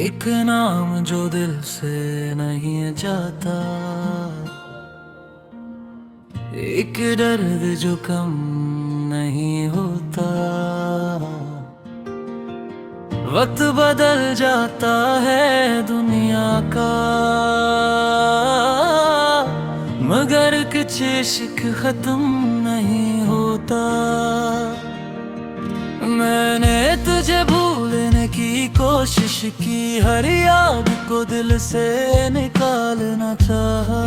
एक नाम जो दिल से नहीं जाता, एक दर्द जो कम नहीं होता। वक्त बदल जाता है दुनिया का, मगर कुछ इश्क खत्म नहीं होता। मैंने तुझे भूलने की कोशिश की, हर याद को दिल से निकालना चाहा,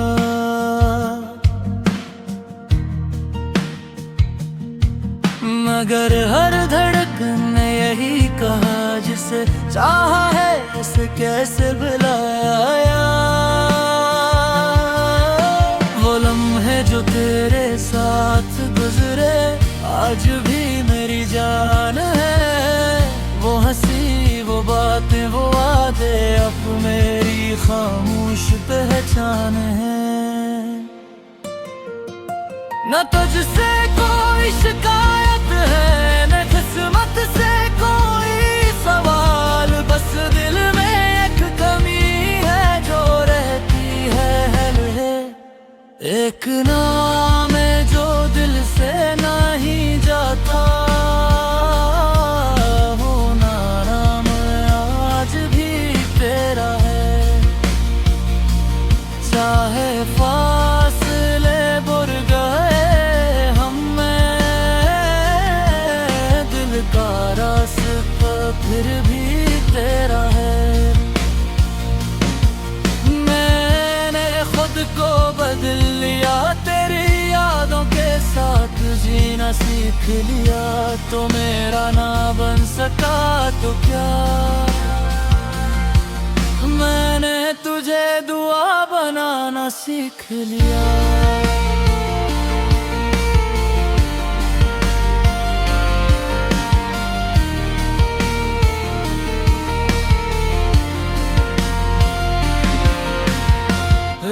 मगर हर धड़कन ने यही कहा, जिसे चाहा है उसे कैसे भुलाया। वो लम्हे जो तेरे साथ गुजरे आज भी मेरी जान है। वो हंसी, वो बातें, वो वादे अब मेरी खामोश पहचान है। न तुझसे कोई शिकायत है, न किस्मत से कोई सवाल, बस दिल में एक कमी है जो रहती है। एक नाम है जो दिल से नहीं जाता, वो नाम आज भी तेरा है। चाहे फासले बुर गए हमें, दिल का रास्ता फिर भी तेरा है। मैंने खुद को बदल लिया, तेरी यादों के साथ जीना सीख लिया। तो मेरा ना बन सका तो क्या, मैंने तुझे दुआ बनाना सीख लिया।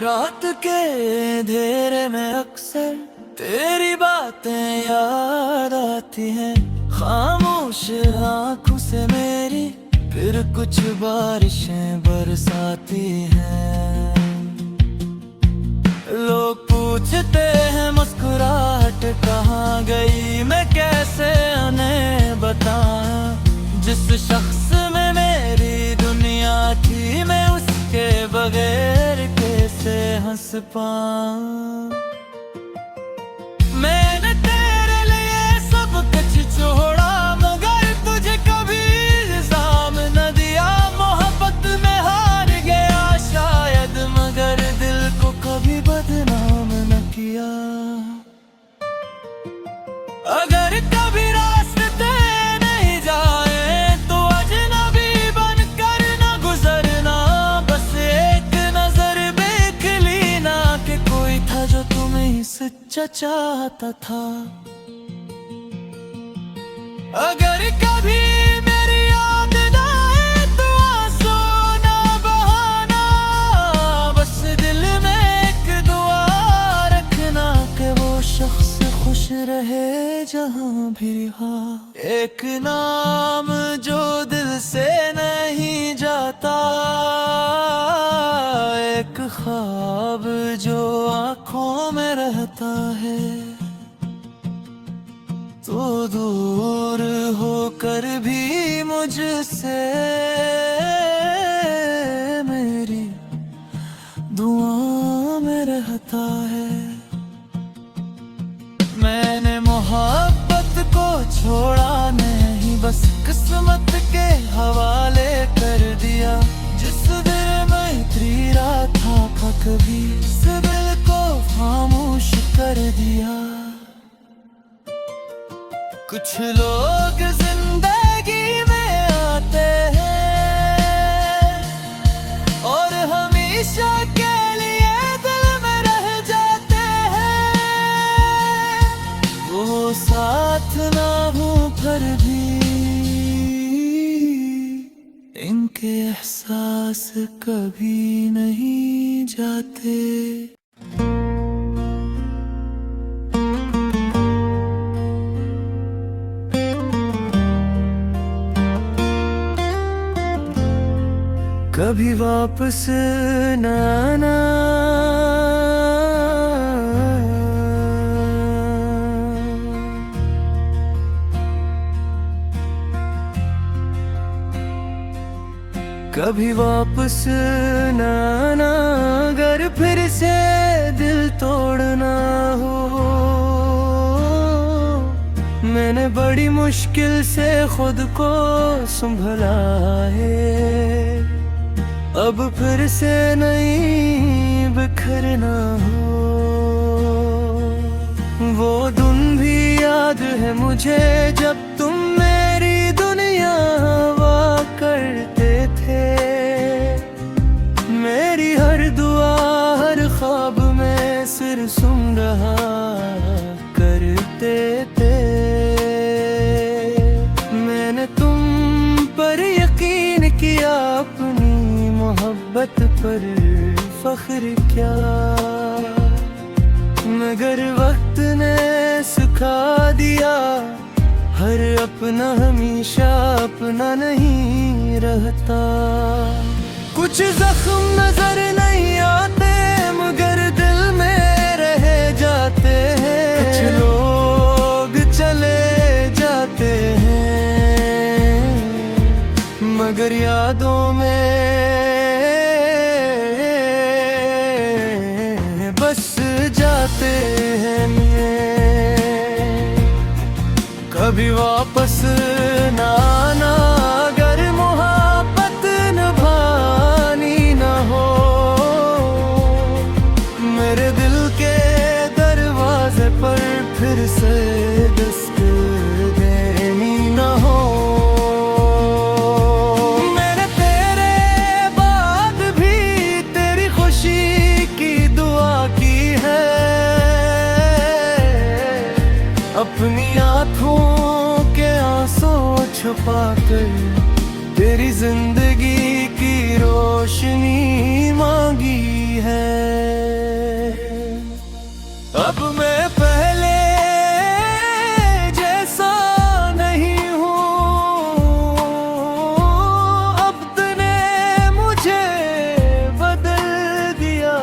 रात के अंधेरे में अक्सर तेरी बातें याद आती हैं, खामोश आंखों से मेरी फिर कुछ बारिशें बरसाती हैं। लोग पूछते हैं मुस्कुराहट कहाँ गई, मैं कैसे उन्हें बताऊं। जिस शख्स में मेरी दुनिया थी, मैं उसके बगैर कैसे हंस पाऊं। मैंने तेरे लिए सब कुछ छोड़ा, मगर तुझे कभी इल्जाम न दिया। मोहब्बत में हार गया शायद, मगर दिल को कभी बदनाम न किया। अगर कभी रास्ते नहीं जाए तो अजनबी बनकर न गुजरना, बस एक नजर देख लेना कि कोई था जो तुम्हें सच्चा चाहता था। अगर कभी मेरी याद न आए तो आंसू न बहाना, बस दिल में एक दुआ रखना कि वो शख्स खुश रहे जहां भी रहा। एक नाम जो दिल से नहीं जाता, एक ख्वाब जो आंखों में रहता है। तो दूर होकर भी मुझसे मेरी दुआ में रहता है। मैंने मोहब्बत को छोड़ा नहीं, बस किस्मत के हवाले कर दिया। जिस दिल मैत्री था कभी, इस दिल को खामोश कर दिया। कुछ लोग जिंदगी में आते हैं और हमेशा के लिए दिल में रह जाते हैं। वो साथ ना हो पर भी इनके एहसास कभी नहीं जाते। कभी वापस न आना। कभी वापस न आना, अगर फिर से दिल तोड़ना हो। मैंने बड़ी मुश्किल से खुद को संभला है, अब फिर से नहीं बिखरना हो। वो दिन भी याद है मुझे जब तुम मेरी दुनिया हुआ करते थे। मेरी हर दुआ हर ख्वाब में सिर सुन रहा करते थे। मैंने तुम पर यकीन किया, अपनी मोहब्बत पर फख्र क्या। मगर वक्त ने सिखा दिया, हर अपना हमेशा अपना नहीं रहता। कुछ जख्म नजर नहीं आते, मगर दिल में रह जाते हैं। कुछ लोग चले जाते हैं, मगर यादों में बस जाते हैं। कभी वापस न आना, अगर मोहब्बत निभानी न हो। मेरे दिल के दरवाजे पर फिर से दस्तक देनी न हो। मैंने तेरे बाद भी तेरी खुशी की दुआ की है। अपनी आँखों के आंसू छुपा कर तेरी जिंदगी की रोशनी मांगी है। अब मैं पहले जैसा नहीं हूँ, अब तूने मुझे बदल दिया।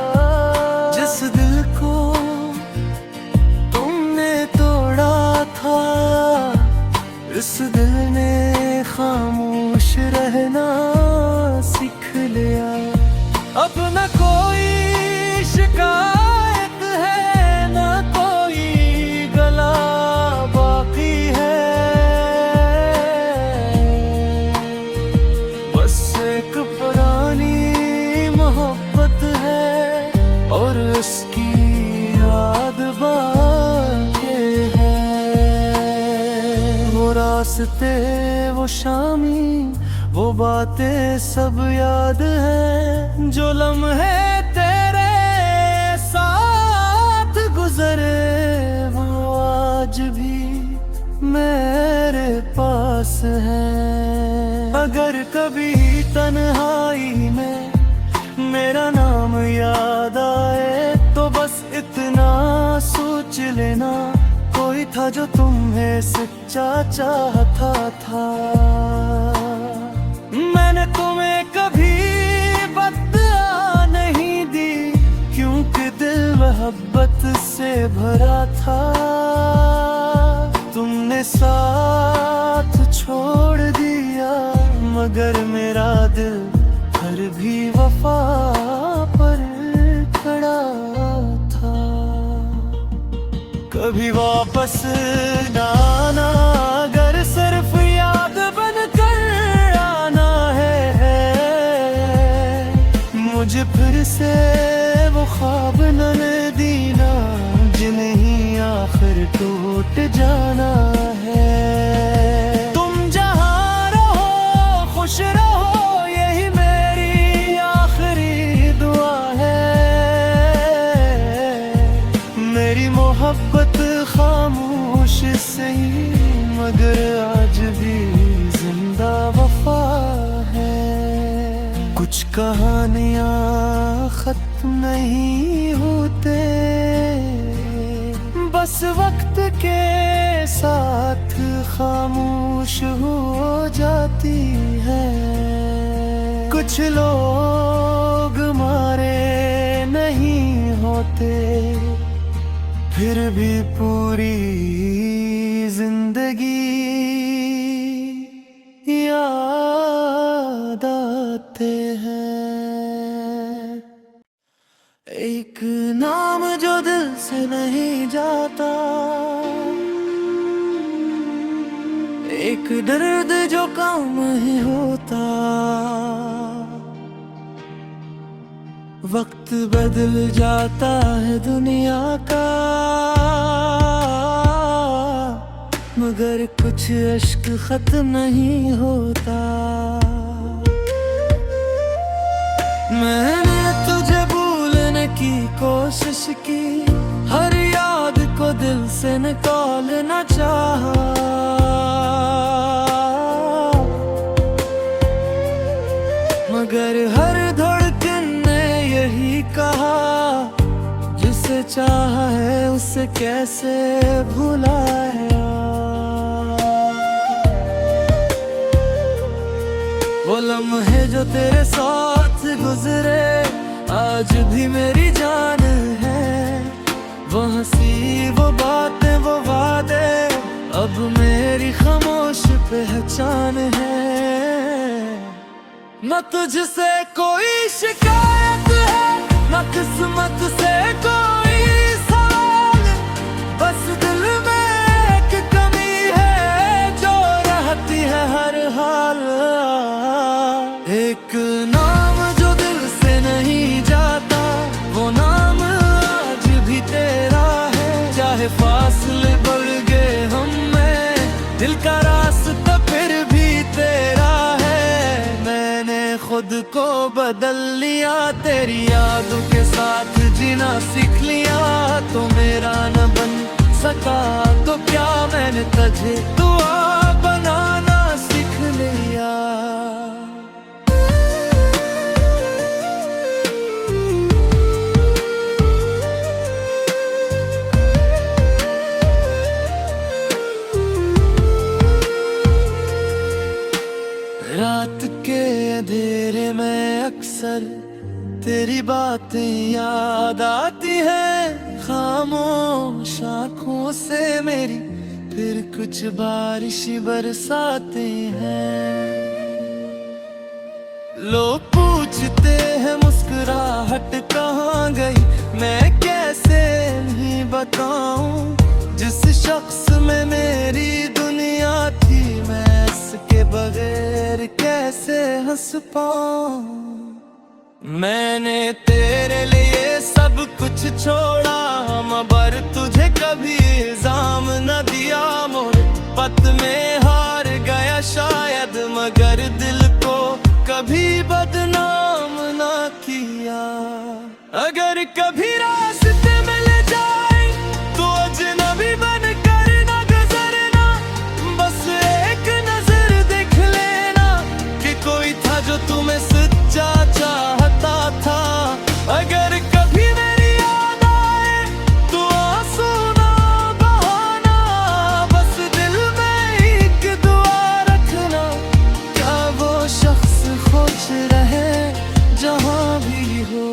जिस दिल को तुमने तोड़ा था, इस दिल ने खामोश रहना सीख लिया। अब न कोई शिकायत है, न कोई गला बाकी है। बस एक पुरानी मोहब्बत है और उसकी याद बाकी है। वो रास्ते, वो शामी, वो बातें सब याद है। जो लम्हे तेरे साथ गुजरे, वो आज भी मेरे पास है। अगर कभी तन्हाई में मेरा नाम याद आए, तो बस इतना सोच लेना, कोई था जो तुम्हें सच्चा चाहता था। मैंने तुम्हें कभी बददुआ नहीं दी, क्योंकि दिल मोहब्बत से भरा था। तुमने साथ छोड़ दिया, मगर मेरा दिल हर भी वफा पर खड़ा था। कभी वापस न आना, अगर सिर्फ याद बनकर आना है। मुझे फिर से वो ख्वाब न देना, जिन्हें आखिर टूट जाना है। तुम जहाँ रहो खुश रहो, यही मेरी आखिरी दुआ है। मेरी मोहब्बत खामोश सही, मगर आज भी जिंदा वफा है। कुछ कहानियाँ खत्म नहीं होते, बस वक्त के साथ खामोश हो जाती है। कुछ लोग बातें, फिर भी पूरी जिंदगी याद आते हैं। एक नाम जो दिल से नहीं जाता, एक दर्द जो कम ही होता। वक्त बदल जाता है दुनिया का, मगर कुछ इश्क खत्म नहीं होता। मैंने तुझे भूलने की कोशिश की, हर याद को दिल से निकालना चाहा, मगर हर धड़कन ने यही कहा, जिसे चाहा है उसे कैसे भुलाया। वो लम्हे जो तेरे साथ गुजरे आज भी मेरी जान है। वो हंसी, वो बातें, वो वादे अब मेरी खामोश पहचान है। न तुझसे कोई शिकायत है, न किस्मत से कोई सवाल, बस दिल में एक कमी है जो रहती है हर हाल। एक नाम जो दिल से नहीं जाता, वो नाम आज भी तेरा है। चाहे फासले बढ़ गए हम में, दिल का रास्ता फिर भी तेरा है। मैंने खुद को बदल लिया, तेरी यादों के साथ जीना सीख लिया। तो मेरा न बन सका तो क्या, मैंने तुझे दुआ बनाना सीख लिया। रात के अंधेरे में अक्सर तेरी बातें याद आती हैं। खामोश आँखों से मेरी फिर कुछ बारिश बरसाते हैं। लोग पूछते हैं मुस्कुराहट कहाँ गई, मैं कैसे नहीं बताऊं। जिस शख्स में मेरी दुनिया थी, मैं इसके बगैर कैसे हंस पाऊं। मैंने तेरे लिए सब कुछ छोड़ा, मगर तुझे कभी इल्जाम न दिया। मोर पत में हार गया शायद, मगर दिल को कभी बदनाम न किया। अगर कभी रास्ते मिल जाए तो अजनबी बनकर न गुजरना, बस एक नजर देख लेना कि कोई था जो तुम्हें सच्चा चाहता था। अगर कभी मेरी याद आए तो आंसू ना बहाना, बस दिल में एक दुआ रखना, क्या वो शख्स खुश रहे जहां भी हो।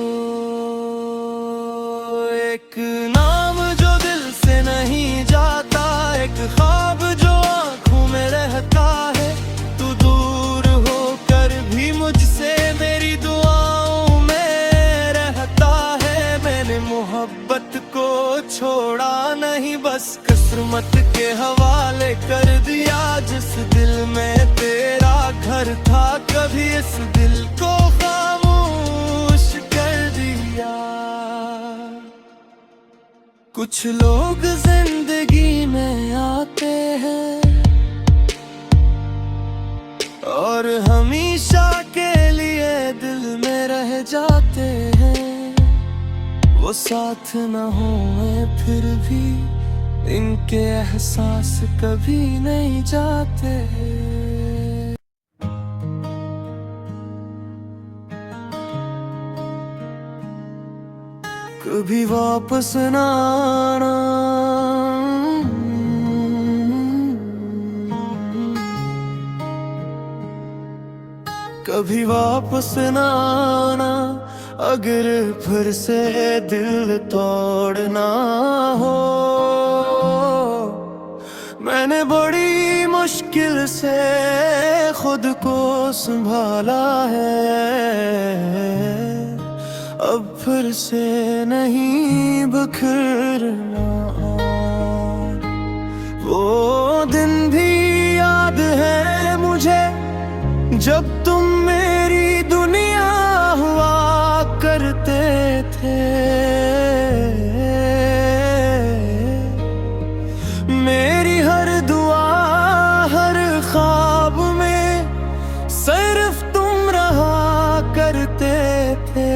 एक नाम जो दिल से नहीं जाता, एक ख्वाब जो आंखों में रहता है। तू दूर होकर भी मुझसे मेरी दुआओं में रहता है। मैंने मोहब्बत को छोड़ा नहीं, बस किस्मत के हवाले कर दिया। जिस दिल में तेरा घर था, कभी इस दिल को खामोश कर दिया। कुछ लोग जिंदगी में आते हैं और हमेशा के लिए दिल में रह जाते हैं। वो साथ न होए फिर भी इनके एहसास कभी नहीं जाते। कभी वापस ना आना, कभी वापस ना आना, अगर फिर से दिल तोड़ना हो, मैंने बड़ी मुश्किल से खुद को संभाला है। अब फिर से नहीं बिखरना। वो दिन भी याद है मुझे जब तुम मेरी दुनिया हुआ करते थे। मेरी हर दुआ हर ख्वाब में सिर्फ तुम रहा करते थे।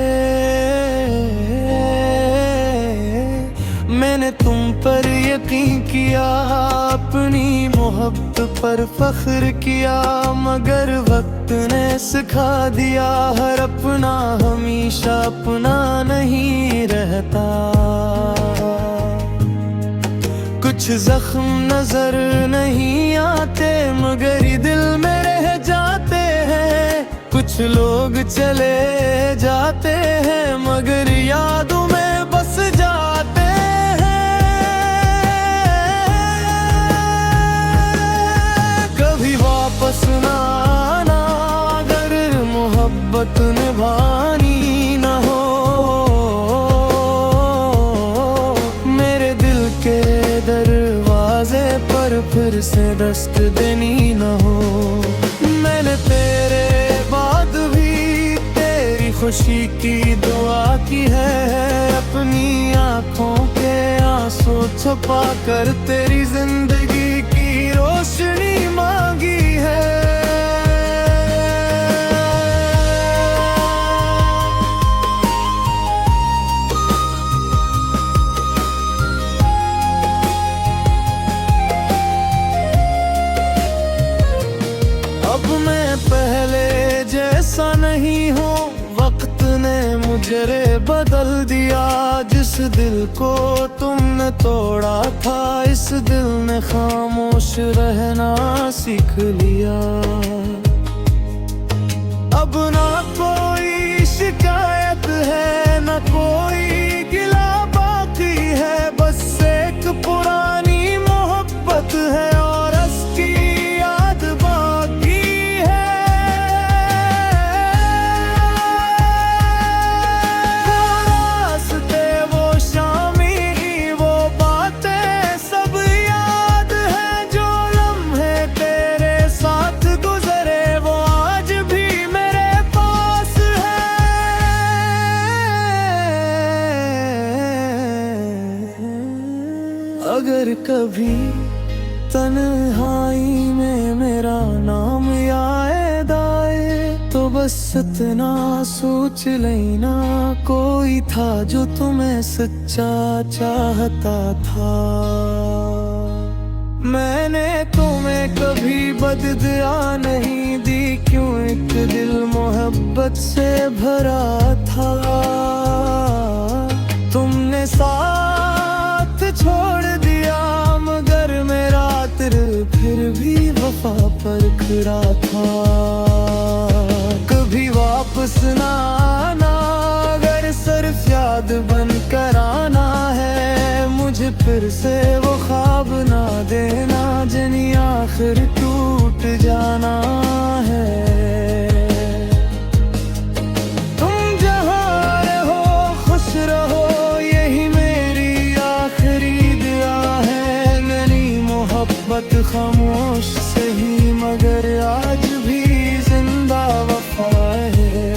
मैंने तुम पर यकीन किया, अपनी मोहब्बत पर फख्र किया, मगर वक्त ने सिखा दिया हर अपना हमेशा अपना नहीं रहता। कुछ जख्म नजर नहीं आते मगर ये दिल में रह जाते हैं। कुछ लोग चले जाते हैं मगर यादों में बस जाते हैं। कभी वापस ना आना अगर मोहब्बत निभानी ना हो। मेरे दिल के दरवाजे पर फिर से दस्तक देनी ना हो। मैंने तेरे बाद भी तेरी खुशी की दुआ की है। अपनी आँखों के आंसू छुपा कर तेरी जिंदगी की रोशनी मांगी है। अब मैं पहले जैसा नहीं हूँ, वक्त ने मुझे बदल दिया। जिस दिल को तुमने तोड़ा था इस दिल ने खामोश रहना सीख लिया। अब ना कोई शिकायत है ना कोई गिला बाकी है। बस एक पुरानी मोहब्बत है और उसकी याद बाकी है। वो रास्ते वो शामी वो बातें सब याद है। जो लम्हे तेरे साथ गुजरे वो आज भी मेरे पास है। अगर कभी तन्हाई में मेरा नाम याद आए तो बस इतना सोच लेना, कोई था जो तुम्हें सच्चा चाहता था। मैंने तुम्हें कभी बददुआ नहीं दी, क्यों एक दिल मोहब्बत से भरा था। तुमने साथ छोड़ दिया मगर मेरा दिल फिर भी वफा पर खड़ा था। कभी वापस ना आना अगर सिर्फ याद बन कर आना है। मुझे फिर से वो ख्वाब ना देना जिन्हें आखिर टूट जाना है। तुम जहाँ रहो खुश रहो यही मेरी आखिरी दुआ है। मेरी मोहब्बत खामोश सही मगर आज भी जिंदा वफा है।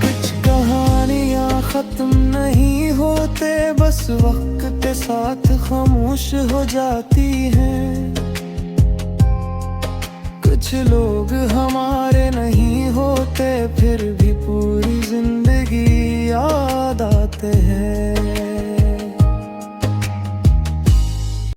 कुछ कहानियाँ खत्म नहीं होते बस वक्त के साथ खामोश हो जाती हैं। कुछ लोग हमारे नहीं होते फिर भी